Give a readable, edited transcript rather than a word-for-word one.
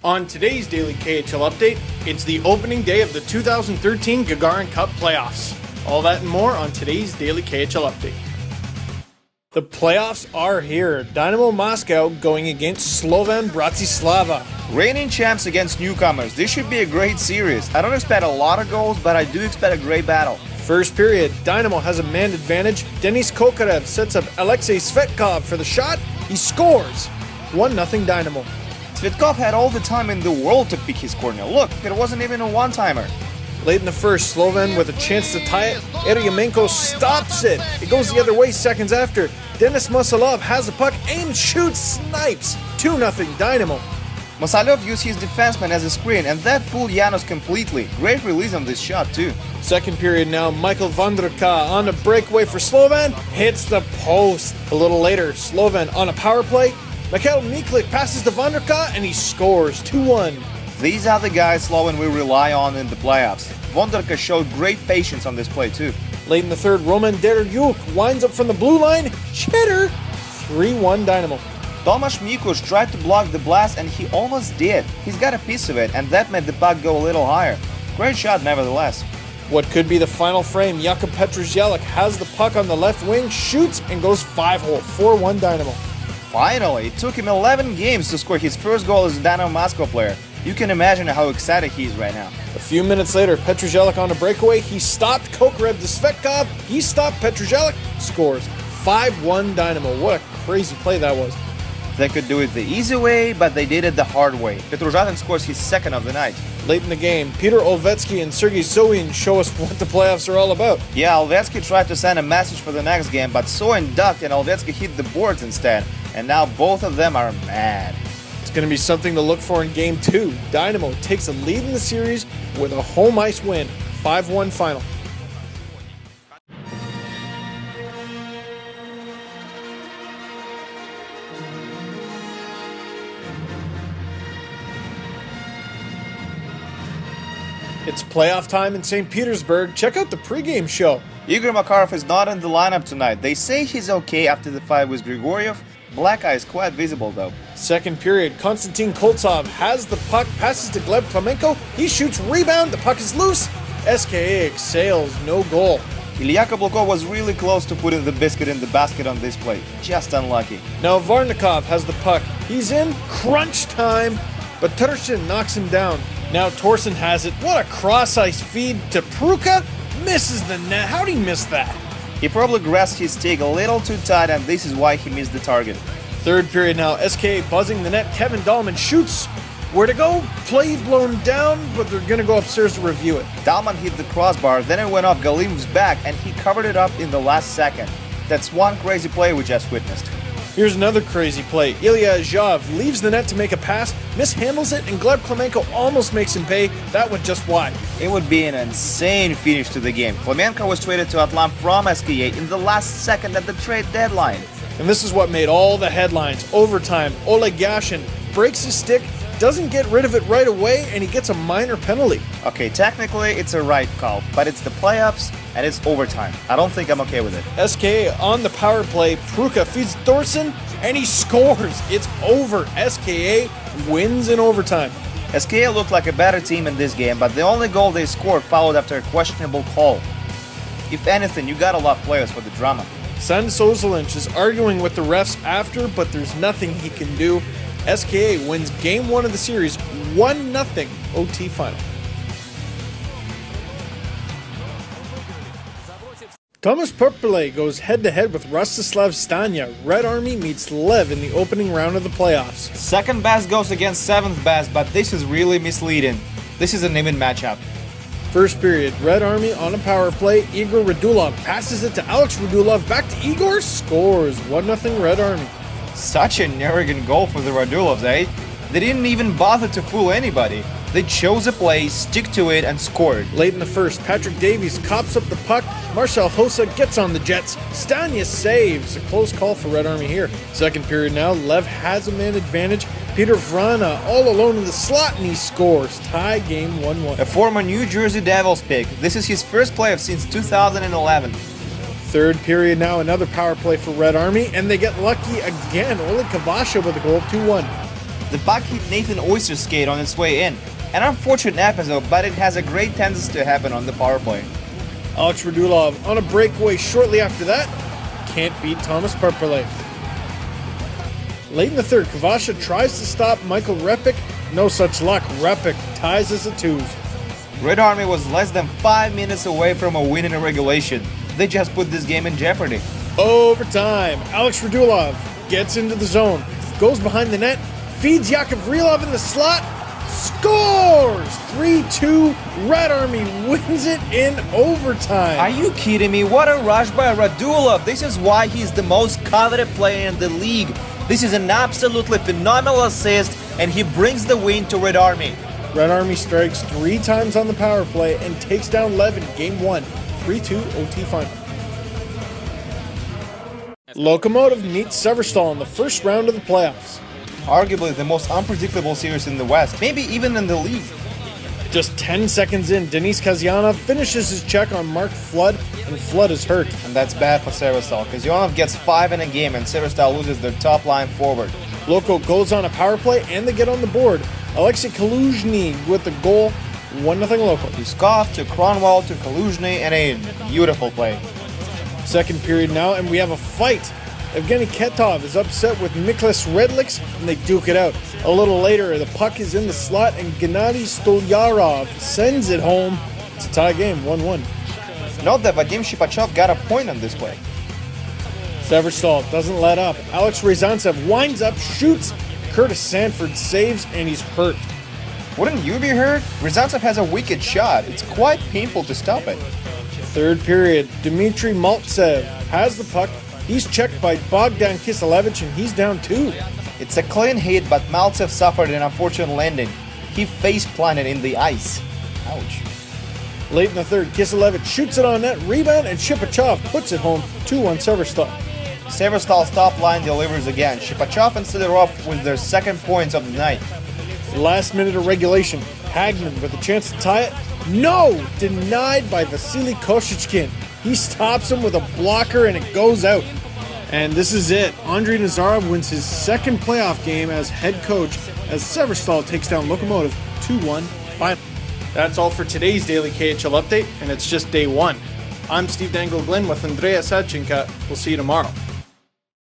On today's daily KHL update, it's the opening day of the 2013 Gagarin Cup playoffs. All that and more on today's daily KHL update. The playoffs are here. Dynamo Moscow going against Slovan Bratislava. Reigning champs against newcomers. This should be a great series. I don't expect a lot of goals, but I do expect a great battle. First period, Dynamo has a man advantage. Denis Kokarev sets up Alexei Svetkov for the shot. He scores. 1-0 Dynamo. Svetkov had all the time in the world to pick his corner. Look, it wasn't even a one-timer. Late in the first, Slovan with a chance to tie it. Eryamenko stops it. It goes the other way seconds after. Denis Masalov has the puck, aims, shoots, snipes. 2-0 Dynamo. Masalov used his defenseman as a screen, and that fooled Janos completely. Great release on this shot, too. Second period now, Michael Vanderka on a breakaway for Slovan, hits the post. A little later, Slovan on a power play. Mikhail Miklik passes to Vanderka, and he scores 2-1. These are the guys Slovan will rely on in the playoffs. Vanderka showed great patience on this play, too. Late in the third, Roman Deryuk winds up from the blue line. Cheddar! 3-1 Dynamo. Tomasz Mikusz tried to block the blast, and he almost did. He's got a piece of it, and that made the puck go a little higher. Great shot, nevertheless. What could be the final frame, Jakub Petrusjelek has the puck on the left wing, shoots, and goes 5-hole. 4-1 Dynamo. Finally, it took him 11 games to score his first goal as a Dynamo Moscow player. You can imagine how excited he is right now. A few minutes later, Petrusjelek on a breakaway. He stopped Kokarev to Svetkov. He stopped Petrusjelek. Scores. 5-1 Dynamo. What a crazy play that was. They could do it the easy way, but they did it the hard way. Petrusjelek scores his second of the night. Late in the game, Peter Olvetsky and Sergei Soin show us what the playoffs are all about. Yeah, Olvetsky tried to send a message for the next game, but Soin ducked and Olvetsky hit the boards instead. And now both of them are mad. It's going to be something to look for in Game 2. Dynamo takes a lead in the series with a home ice win. 5-1 final. It's playoff time in St. Petersburg. Check out the pregame show. Igor Makarov is not in the lineup tonight. They say he's okay after the fight with Grigoriev. Black eye is quite visible though. Second period, Konstantin Koltsov has the puck, passes to Gleb Klamenko. He shoots, rebound, the puck is loose. SKA excels, no goal. Ilya Kablukov was really close to putting the biscuit in the basket on this play. Just unlucky. Now Varnikov has the puck. He's in, crunch time, but Turshin knocks him down. Now Torsen has it. What a cross-ice feed to Pruka. Misses the net. How'd he miss that? He probably grasped his stick a little too tight, and this is why he missed the target. Third period now, SKA buzzing the net. Kevin Dahlman shoots. Where to go? Play blown down, but they're going to go upstairs to review it. Dahlman hit the crossbar, then it went off Galimov's back, and he covered it up in the last second. That's one crazy play we just witnessed. Here's another crazy play. Ilya Zhav leaves the net to make a pass, mishandles it, and Gleb Klamenko almost makes him pay. That went just wide. It would be an insane finish to the game. Klamenko was traded to Atlant from SKA in the last second at the trade deadline. And this is what made all the headlines. Overtime, Oleg Yashin breaks his stick, doesn't get rid of it right away, and he gets a minor penalty. Okay, technically it's a right call, but it's the playoffs and it's overtime. I don't think I'm okay with it. SKA on the power play, Pruka feeds Thorson, and he scores. It's over. SKA wins in overtime. SKA looked like a better team in this game, but the only goal they scored followed after a questionable call. If anything, you gotta love players for the drama. San Sozolinch is arguing with the refs after, but there's nothing he can do. SKA wins Game 1 of the series, 1-0 OT final. Thomas Purpele goes head-to-head with Rostislav Stanya. Red Army meets Lev in the opening round of the playoffs. Second best goes against seventh best, but this is really misleading. This is an even matchup. First period, Red Army on a power play. Igor Radulov passes it to Alex Radulov. Back to Igor, scores. 1-0 Red Army. Such an arrogant goal for the Radulovs, eh? They didn't even bother to fool anybody. They chose a play, stick to it, and scored. Late in the first, Patrick Davies cops up the puck. Marcel Hossa gets on the Jets. Stanya saves. A close call for Red Army here. Second period now, Lev has a man advantage. Peter Vrana all alone in the slot, and he scores. Tie game 1-1. A former New Jersey Devils pick. This is his first playoff since 2011. Third period now, another power play for Red Army, and they get lucky again. Oleg Kavasha with a goal, 2-1. The puck hit Nathan Oyster's skate on its way in. An unfortunate episode, but it has a great tendency to happen on the power play. Alex Radulov on a breakaway shortly after that. Can't beat Thomas Parpele. Late in the third, Kvasha tries to stop Michael Repik. No such luck. Repik ties us at 2s. Red Army was less than 5 minutes away from a win in a regulation. They just put this game in jeopardy. Overtime. Alex Radulov gets into the zone, goes behind the net, feeds Yakovrilov in the slot, scores! 3-2. Red Army wins it in overtime. Are you kidding me? What a rush by Radulov. This is why he's the most coveted player in the league. This is an absolutely phenomenal assist, and he brings the win to Red Army. Red Army strikes 3 times on the power play and takes down Levin Game 1, 3-2 OT final. Lokomotiv meets Severstal in the first round of the playoffs. Arguably the most unpredictable series in the West, maybe even in the league. Just 10 seconds in, Denis Kazyanov finishes his check on Mark Flood, and Flood is hurt. And that's bad for Severstal. Kazyanov gets 5 in a game and Severstal loses their top line forward. Loko goes on a power play and they get on the board. Alexei Kaluzhny with the goal, 1-0 Loko. Yuskov to Kronwall to Kaluzhny, and a beautiful play. Second period now, and we have a fight. Evgeny Ketov is upset with Miklas Redliks, and they duke it out. A little later, the puck is in the slot, and Gennady Stolyarov sends it home. It's a tie game, 1-1. Note that Vadim Shipachov got a point on this play. Severstal doesn't let up. Alex Ryazantsev winds up, shoots. Curtis Sanford saves, and he's hurt. Wouldn't you be hurt? Ryazantsev has a wicked shot. It's quite painful to stop it. Third period, Dmitry Maltsev has the puck. He's checked by Bogdan Kiselevich, and he's down 2. It's a clean hit, but Maltsev suffered an unfortunate landing. He face-planted in the ice. Ouch. Late in the third, Kiselevich shoots it on net, rebound, and Shipachov puts it home, 2-1 Severstal. Severstal's top line delivers again. Shipachov and Sidorov with their second points of the night. Last minute of regulation, Hagman with a chance to tie it. No! Denied by Vasily Koshichkin. He stops him with a blocker and it goes out. And this is it. Andrei Nazarov wins his second playoff game as head coach as Severstal takes down Lokomotiv 2-1 final. That's all for today's Daily KHL Update, and it's just day 1. I'm Steve Dangle-Glynn with Andrea Sadchenko. We'll see you tomorrow.